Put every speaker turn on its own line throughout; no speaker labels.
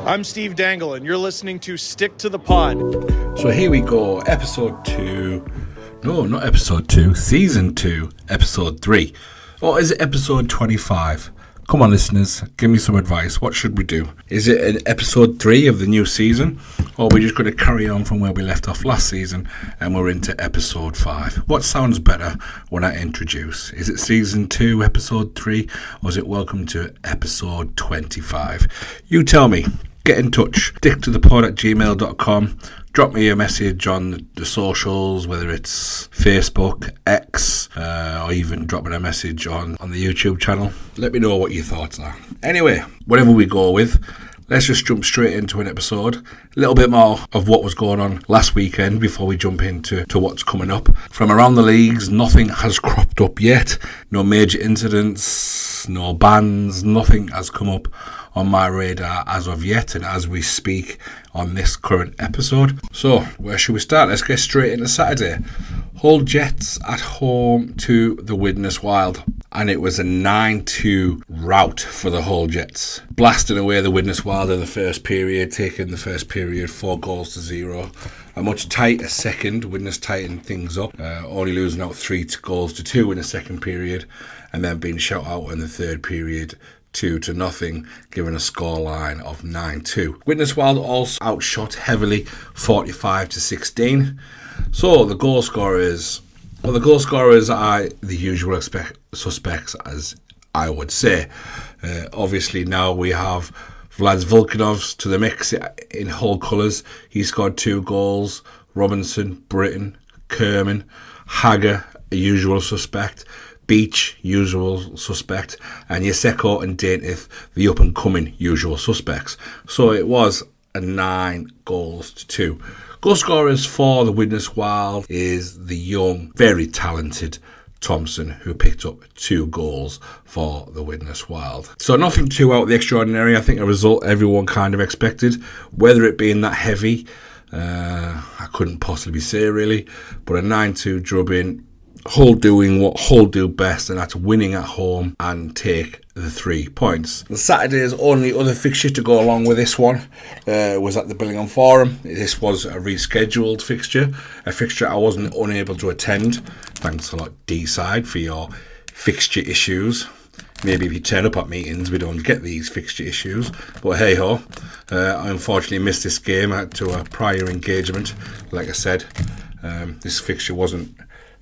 I'm Steve Dangle, and you're listening to Stick to the Pod.
So here we go, episode 2. No, not episode 2, season 2, episode 3. Or is it episode 25? Come on, listeners, give me some advice. What should we do? Is it an episode 3 of the new season? Or are we just going to carry on from where we left off last season and we're into episode 5? What sounds better when I introduce? Is it season 2, episode 3? Or is it welcome to episode 25? You tell me. Get in touch. sticktothepod@gmail.com. Drop me a message on the socials, whether it's Facebook, X, or even dropping a message on the YouTube channel. Let me know what your thoughts are. Anyway, whatever we go with, let's just jump straight into an episode. A little bit more of what was going on last weekend before we jump into what's coming up. From around the leagues, nothing has cropped up yet. No major incidents, no bans, nothing has come up on my radar as of yet and as we speak on this current episode. So, where should we start? Let's get straight into Saturday. Hull Jets at home to the Widnes Wild. And it was a 9-2 rout for the Hull Jets. Blasting away the Widnes Wild in the first period, taking the first period 4-0. A much tighter second, Widnes tightened things up, only losing out 3-2 in the second period, and then being shut out in the third period 2-0, giving a scoreline of 9-2. Widnes Wild also outshot heavily, 45-16. So the goal scorers are the usual suspects, as I would say. Obviously now we have Vlad Volkanovs to the mix in Hull colours. He scored 2 goals. Robinson, Britton, Kerman, Hagger, a usual suspect. Beach, usual suspect, and Yaseko and Daintif, the up-and-coming usual suspects. So it was a 9-2. Goal scorers for the Widnes Wild is the young, very talented Thompson, who picked up 2 goals for the Widnes Wild. So nothing too out of the extraordinary. I think a result everyone kind of expected. Whether it being that heavy, I couldn't possibly say really, but a 9-2 drubbing. Hull doing what Hull do best, and that's winning at home and take the 3 points. The Saturday's only other fixture to go along with this one was at the Billingham Forum. This was a rescheduled fixture, a fixture I wasn't unable to attend. Thanks a lot, D-Side, for your fixture issues. Maybe if you turn up at meetings, we don't get these fixture issues. But hey-ho, I unfortunately missed this game to a prior engagement. Like I said, this fixture wasn't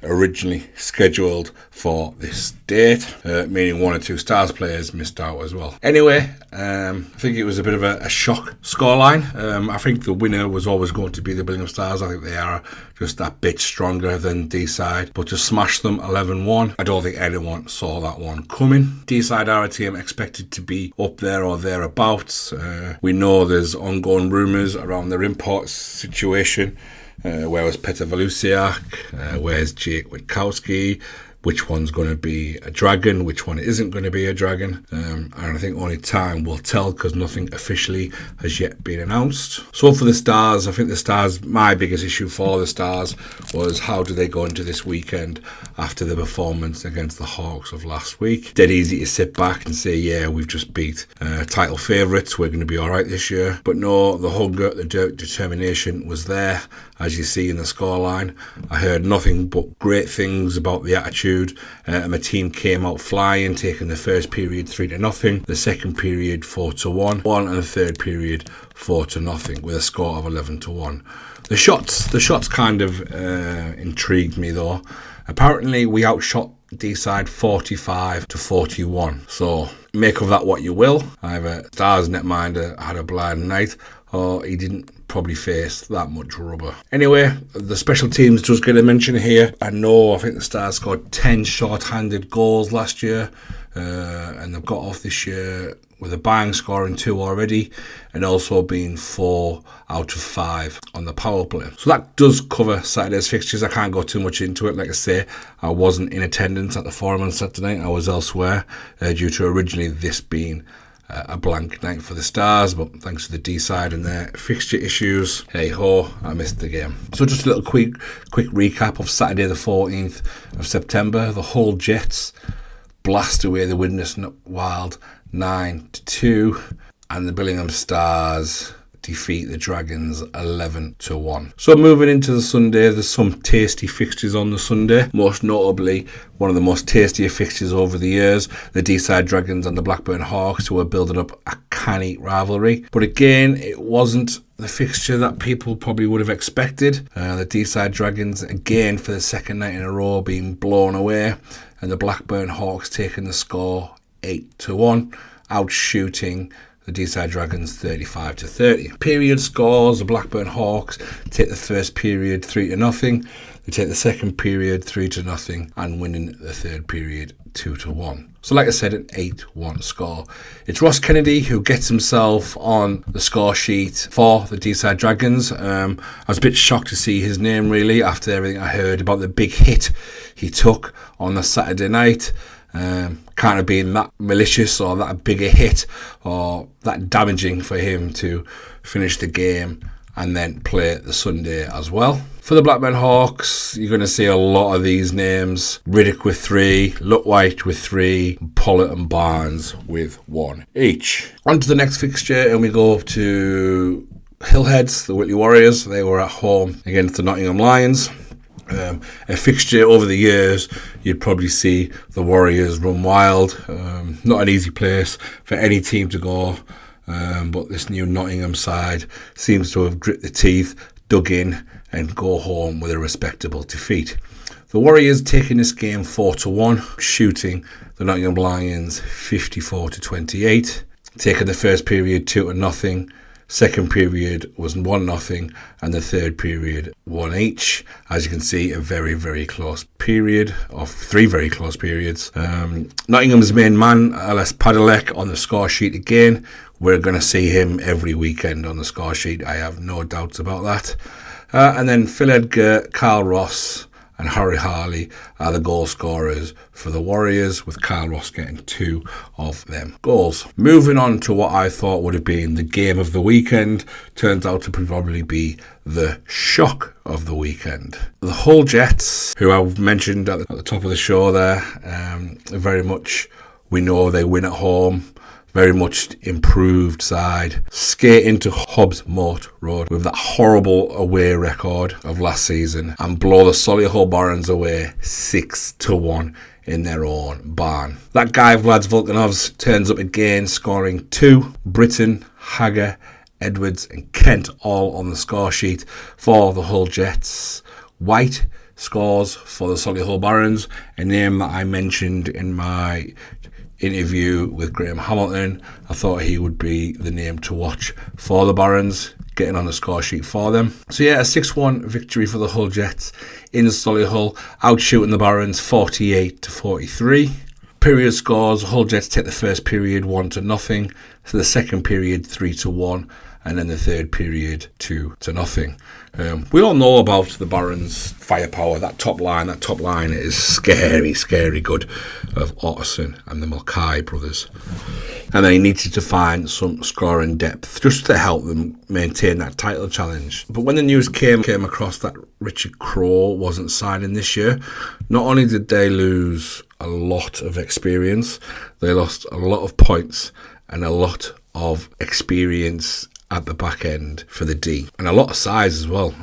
originally scheduled for this date, meaning 1 or 2 Stars players missed out as well. Anyway, I think it was a bit of a shock scoreline. I think the winner was always going to be the Billingham Stars. I think they are just that bit stronger than D-Side, but to smash them 11-1, I don't think anyone saw that one coming. D-Side are a team expected to be up there or thereabouts. We know there's ongoing rumours around their import situation. Where was Petr Valusiak? Where's Jake Witkowski? Which one's going to be a dragon? Which one isn't going to be a dragon? And I think only time will tell, because nothing officially has yet been announced. So for the Stars, I think the Stars, my biggest issue for the Stars was how do they go into this weekend after the performance against the Hawks of last week. Dead easy to sit back and say, yeah, we've just beat title favourites, we're going to be alright this year. But no, the hunger, the determination was there, as you see in the scoreline. I heard nothing but great things about the attitude. And my team came out flying, taking the first period 3-0, the second period 4-1, and the third period 4-0, with a score of 11-1. The shots kind of intrigued me though. Apparently we outshot D-Side 45-41. So make of that what you will. Either Stars netminder had a blind night, or he didn't probably face that much rubber. Anyway, the special teams just get a mention here. I think the Stars scored 10 short-handed goals last year, and they've got off this year with a bang, scoring 2 already, and also being 4 out of 5 on the power play. So that does cover Saturday's fixtures. I can't go too much into it. Like I say, I wasn't in attendance at the Forum on Saturday. I was elsewhere due to originally this being a blank night for the Stars, but thanks to the D-Side and their fixture issues, hey ho, I missed the game. So just a little quick recap of Saturday the 14th of September. The Hull Jets blast away the Widnes Wild 9-2. and the Billingham Stars defeat the Dragons 11-1. So moving into the Sunday, there's some tasty fixtures on the Sunday. Most notably, one of the most tastier fixtures over the years, the Deeside Dragons and the Blackburn Hawks, who are building up a canny rivalry. But again, it wasn't the fixture that people probably would have expected. The Deeside Dragons, again, for the second night in a row, being blown away, and the Blackburn Hawks taking the score 8-1, outshooting the Deeside Dragons 35-30. Period scores: the Blackburn Hawks take the first period 3-0. They take the second period 3-0, and winning the third period 2-1. So like I said, an 8-1 score. It's Ross Kennedy who gets himself on the score sheet for the Deeside Dragons. I was a bit shocked to see his name, really, after everything I heard about the big hit he took on the Saturday night. Can't have been that malicious or that big a hit or that damaging for him to finish the game and then play the Sunday as well. For the Blackburn Hawks, you're going to see a lot of these names. Riddick with 3, Lutwhite with 3, Pollitt and Barnes with 1 each. On to the next fixture, and we go to Hillheads, the Whitley Warriors. They were at home against the Nottingham Lions. A fixture over the years, you'd probably see the Warriors run wild. Not an easy place for any team to go, but this new Nottingham side seems to have grit the teeth, dug in, and go home with a respectable defeat. The Warriors taking this game 4-1, shooting the Nottingham Lions 54-28, taking the first period 2-0. Second period was 1-0, and the third period 1 each. As you can see, a very, very close period, of 3 very close periods. Nottingham's main man, Alice Padalecki, on the score sheet again. We're going to see him every weekend on the score sheet. I have no doubts about that. And then Phil Edgar, Carl Ross and Harry Harley are the goal scorers for the Warriors, with Carl Ross getting 2 of them goals. Moving on to what I thought would have been the game of the weekend, turns out to probably be the shock of the weekend. The Hull Jets, who I've mentioned at the top of the show there, very much we know they win at home. Very much improved side, skate into Hobbs Moat Road with that horrible away record of last season and blow the Solihull Barons away 6-1 in their own barn. That guy Vlad Volkanovs turns up again, scoring 2. Britton, Hagger, Edwards and Kent all on the score sheet for the Hull Jets. White scores for the Solihull Barons, a name that I mentioned in my interview with Graham Hamilton. I thought he would be the name to watch for the Barons, getting on the score sheet for them. So yeah, a 6-1 victory for the Hull Jets in Solihull, outshooting the Barons 48-43. Period scores: Hull Jets take the first period 1-0, so the second period 3-1, and then the third period 2-0. We all know about the Barons' firepower. That top line is scary, scary good, of Otterson and the Mulcahy brothers. And they needed to find some scoring depth just to help them maintain that title challenge. But when the news came across that Richard Crowe wasn't signing this year, not only did they lose a lot of experience, they lost a lot of points and a lot of experience at the back end for the D, and a lot of size as well.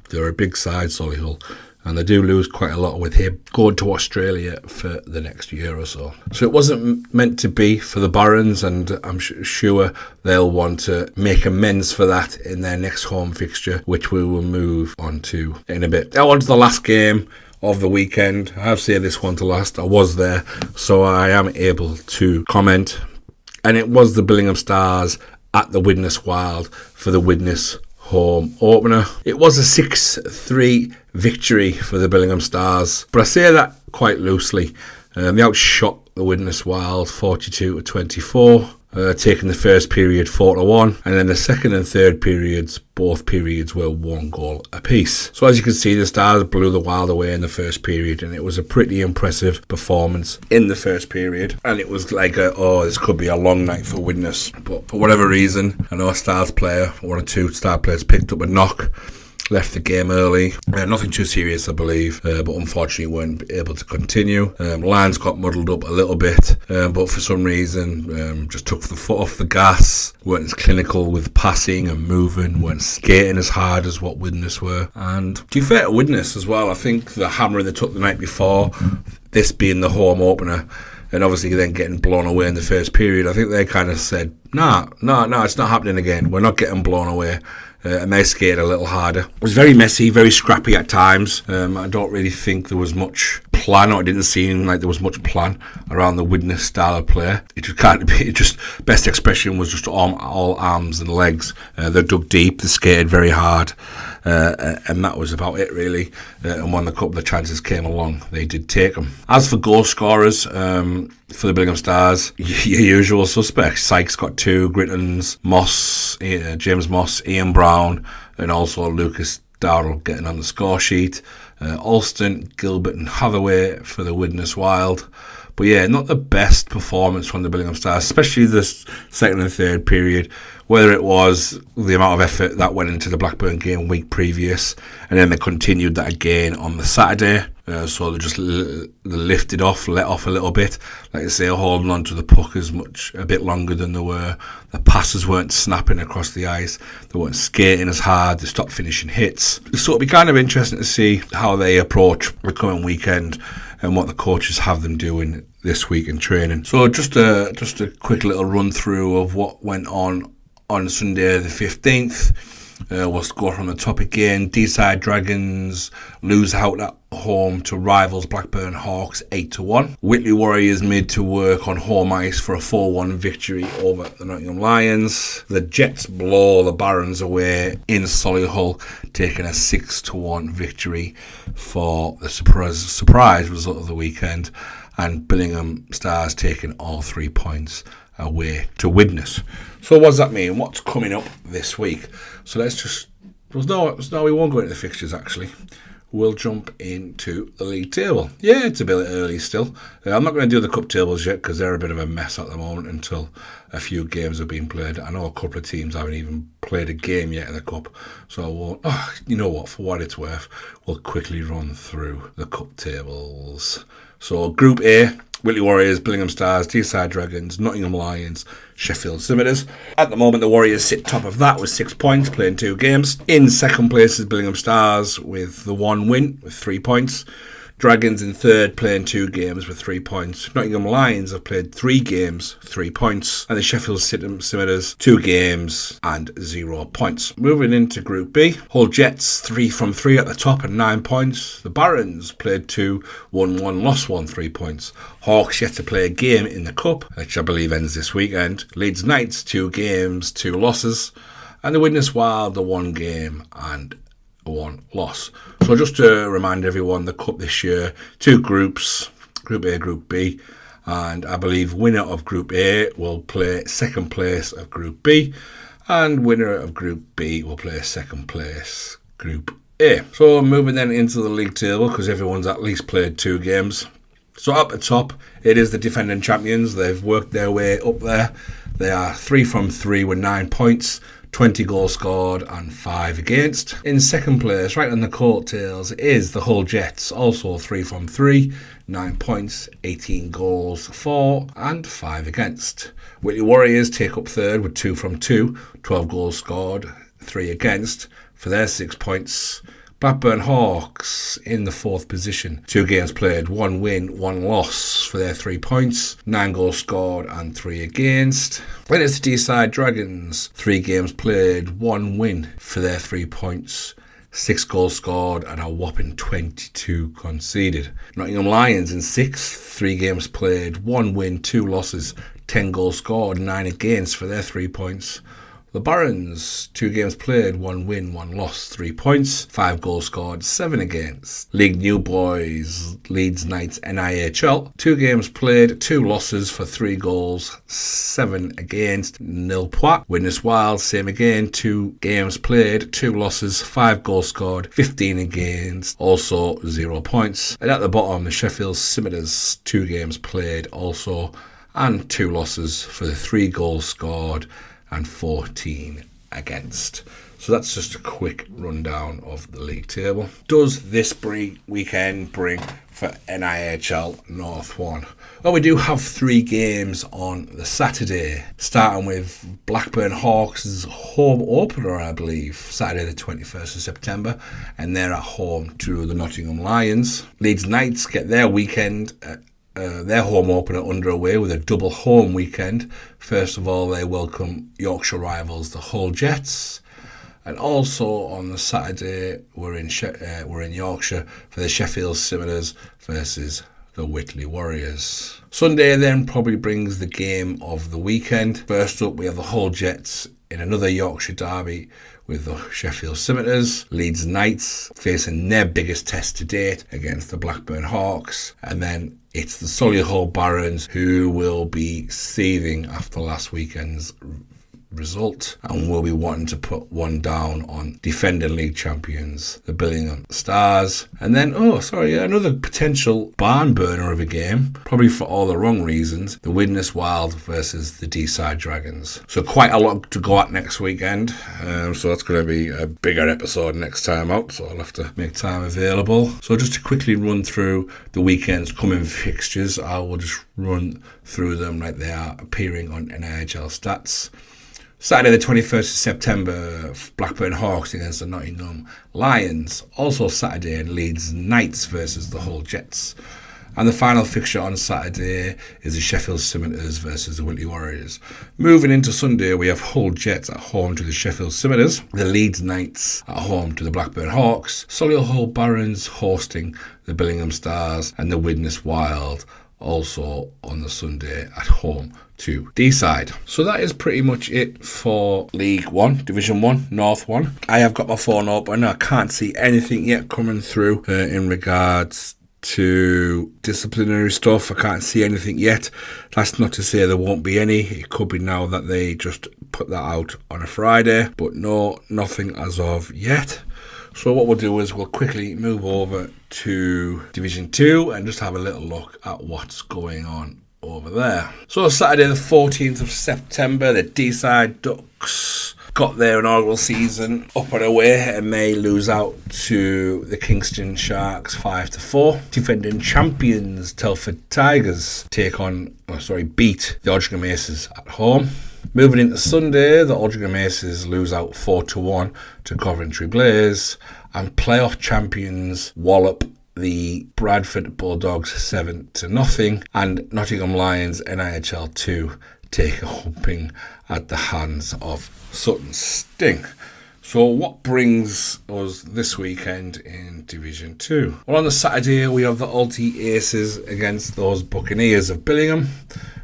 They're a big side, Solihull, and they do lose quite a lot with him going to Australia for the next year or so. So it wasn't meant to be for the Barons, and I'm sure they'll want to make amends for that in their next home fixture, which we will move on to in a bit. Now on to the last game of the weekend. I have saved this one to last. I was there, so I am able to comment. And it was the Billingham Stars at the Widnes Wild for the Widnes home opener. It was a 6-3 victory for the Billingham Stars, but I say that quite loosely. They outshot the Widnes Wild 42-24, taking the first period 4-1, and then the second and third periods, both periods were 1 goal apiece. So as you can see, the Stars blew the Wild away in the first period, and it was a pretty impressive performance in the first period. And it was like, this could be a long night for Widnes. But for whatever reason, I know a Stars player, 1 or 2 Star players picked up a knock, left the game early. Nothing too serious, I believe, but unfortunately weren't able to continue. Lines got muddled up a little bit, but for some reason just took the foot off the gas, weren't as clinical with passing and moving, weren't skating as hard as what Widnes were. And to be fair to Widnes as well, I think the hammering they took the night before, this being the home opener, and obviously then getting blown away in the first period, I think they kind of said, no, it's not happening again. We're not getting blown away. And they skated a little harder. It was very messy, very scrappy at times. I don't really think there was much plan, or it didn't seem like there was much plan around the Widnes style of play. It just can't be. It just, best expression was just all arms and legs. They dug deep, they skated very hard, and that was about it really. And when a couple of chances came along, they did take them. As for goal scorers, for the Billingham Stars, your usual suspects. Sykes got 2, Grittons, Moss, James Moss, Ian Brown, and also Lucas Dowdle getting on the score sheet. Alston, Gilbert and Hathaway for the Widnes Wild. But yeah, not the best performance from the Billingham Stars, especially the second and third period, whether it was the amount of effort that went into the Blackburn game week previous, and then they continued that again on the Saturday. So they just lifted off, let off a little bit. Like I say, holding on to the puck a bit longer than they were. The passes weren't snapping across the ice. They weren't skating as hard. They stopped finishing hits. So it'll be kind of interesting to see how they approach the coming weekend and what the coaches have them doing this week in training. So just a quick little run through of what went on Sunday the 15th. We'll go from the top again. Deeside Dragons lose out at home to rivals Blackburn Hawks 8-1. Whitley Warriors made to work on home ice for a 4-1 victory over the Nottingham Lions. The Jets blow the Barons away in Solihull, taking a 6-1 victory for the surprise result of the weekend. And Billingham Stars taking all 3 points away to Widnes. So what does that mean? What's coming up this week? So let's just... No, we won't go into the fixtures actually. We'll jump into the league table. Yeah, it's a bit early still. I'm not going to do the cup tables yet because they're a bit of a mess at the moment until a few games have been played. I know a couple of teams haven't even played a game yet in the cup. So I won't... you know what? For what it's worth, we'll quickly run through the cup tables. So Group A, Whitley Warriors, Billingham Stars, Deeside Dragons, Nottingham Lions, Sheffield Scimitars. At the moment, the Warriors sit top of that with 6 points, playing 2 games. In second place is Billingham Stars with the 1 win, with 3 points. Dragons in third, playing 2 games with 3 points. Nottingham Lions have played 3 games, 3 points. And the Sheffield Scimitars, 2 games and 0 points. Moving into Group B, Hull Jets 3 from 3 at the top and 9 points. The Barons played 2, won 1, lost 1, 3 points. Hawks yet to play a game in the Cup, which I believe ends this weekend. Leeds Knights 2 games, 2 losses. And the Widnes Wild, the 1 game and 1 loss. So just to remind everyone, the Cup this year, 2 groups, Group A, Group B, and I believe winner of Group A will play second place of Group B, and winner of Group B will play second place Group A. So moving then into the league table, because everyone's at least played 2 games. So up the top, it is the defending champions. They've worked their way up there. They are 3 from 3 with 9 points. 20 goals scored and 5 against. In second place, right on the coattails, is the Hull Jets, also 3 from 3, 9 points, 18 goals for and 5 against. Whitley Warriors take up third with 2 from 2, 12 goals scored, 3 against for their 6 points. Blackburn Hawks in the 4th position. 2 games played, 1 win, 1 loss for their 3 points. 9 goals scored and 3 against. Then it's the Deeside Dragons. 3 games played, 1 win for their 3 points. 6 goals scored and a whopping 22 conceded. Nottingham Lions in 6th. 3 games played, 1 win, 2 losses. 10 goals scored, 9 against for their 3 points. The Barons, 2 games played, 1 win, 1 loss, 3 points, 5 goals scored, 7 against. League New Boys, Leeds Knights NIHL, 2 games played, 2 losses for 3 goals, 7 against, 0 points. Widnes Wild, same again, 2 games played, 2 losses, 5 goals scored, 15 against, also 0 points. And at the bottom, the Sheffield Scimitars, 2 games played also, and 2 losses for the 3 goals scored and 14 against. So that's just a quick rundown of the league table. Does this weekend bring for NIHL North 1? Well, we do have 3 games on the Saturday, starting with Blackburn Hawks' home opener, I believe, Saturday the 21st of September, and they're at home to the Nottingham Lions. Leeds Knights get their weekend, their home opener underway with a double home weekend. First of all, they welcome Yorkshire rivals, the Hull Jets. And also on the Saturday, we're in Yorkshire for the Sheffield Scimitars versus the Whitley Warriors. Sunday then probably brings the game of the weekend. First up, we have the Hull Jets in another Yorkshire derby with the Sheffield Scimitars. Leeds Knights facing their biggest test to date against the Blackburn Hawks. And then it's the Solihull Barons who will be seething after last weekend's result and will be wanting to put one down on defending league champions, the Billingham Stars. And then, another potential barn burner of a game, probably for all the wrong reasons, the Widnes Wild versus the Deeside Dragons. So quite a lot to go at next weekend, so that's going to be a bigger episode next time out, so I'll have to make time available. So just to quickly run through the weekend's coming fixtures, I will just run through them like they are appearing on NIHL Stats. Saturday the 21st of September, Blackburn Hawks against the Nottingham Lions. Also Saturday, Leeds Knights versus the Hull Jets. And the final fixture on Saturday is the Sheffield Scimitars versus the Whitley Warriors. Moving into Sunday, we have Hull Jets at home to the Sheffield Scimitars, the Leeds Knights at home to the Blackburn Hawks, Solihull Barons hosting the Billingham Stars, and the Widnes Wild also on the Sunday at home to Deeside. So that is pretty much it for League 1, Division 1, North 1. I have got my phone open. I can't see anything yet coming through in regards to disciplinary stuff. I can't see anything yet. That's not to say there won't be any. It could be now that they just put that out on a Friday, but no, nothing as of yet. So what we'll do is we'll quickly move over to Division 2 and just have a little look at what's going on over there. So Saturday the 14th of September, the Deeside Ducks got their inaugural season up and away and may lose out to the Kingston Sharks 5-4. Defending champions Telford Tigers beat the Aldringham Aces at home. Moving into Sunday, the Aldringham Aces lose out 4-1 to Coventry Blaze, and playoff champions wallop the Bradford Bulldogs 7-0, and Nottingham Lions NIHL 2 take a humping at the hands of Sutton Sting. So what brings us this weekend in Division 2? Well, on the Saturday we have the Alty Aces against those Buccaneers of Billingham.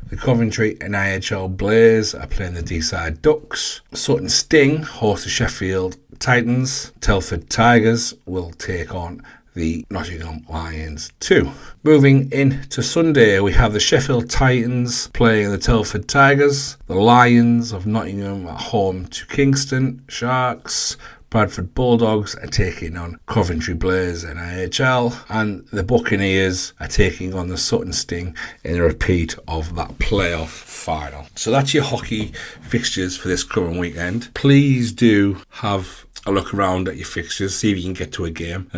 The Coventry NIHL Blaze are playing the Deeside Ducks. Sutton Sting host the Sheffield Titans. Telford Tigers will take on the Nottingham Lions 2. Moving into Sunday, we have the Sheffield Titans playing the Telford Tigers. The Lions of Nottingham at home to Kingston Sharks. Bradford Bulldogs are taking on Coventry Blaze NIHL, and the Buccaneers are taking on the Sutton Sting in a repeat of that playoff final. So that's your hockey fixtures for this current weekend. Please do have a look around at your fixtures, see if you can get to a game.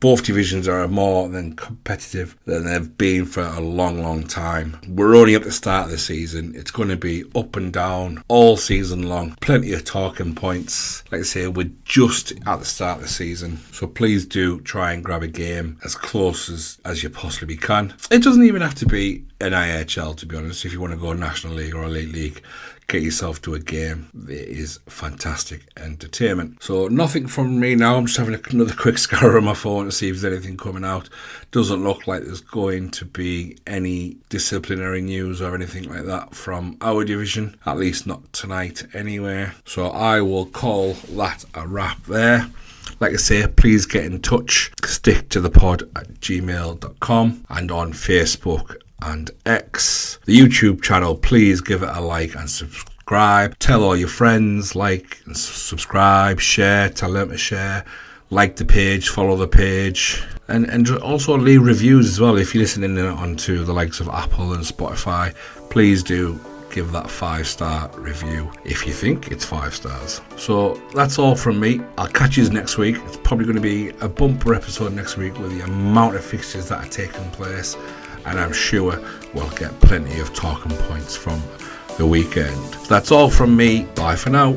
Both divisions are more than competitive than they've been for a long time. We're only at the start of the season. It's going to be up and down all season long. Plenty of talking points. Like I say, we're just at the start of the season. So please do try and grab a game as close as you possibly can. It doesn't even have to be an IHL, to be honest. If you want to go National League or Elite League, get yourself to a game. It is fantastic entertainment. So nothing from me now. I'm just having another quick scour on my phone to see if there's anything coming out. Doesn't look like there's going to be any disciplinary news or anything like that from our division, at least not tonight anyway. So I will call that a wrap there. Like I say, please get in touch. sticktothepod@gmail.com and on Facebook and X. The YouTube channel, please give it a like and subscribe. Tell all your friends, like and subscribe, share, tell them to share. Like the page, follow the page, and also leave reviews as well. If you're listening onto the likes of Apple and Spotify, please do give that 5-star review if you think it's 5 stars. So that's all from me. I'll catch you next week. It's probably going to be a bumper episode next week with the amount of fixtures that are taking place, and I'm sure we'll get plenty of talking points from the weekend. That's all from me. Bye for now.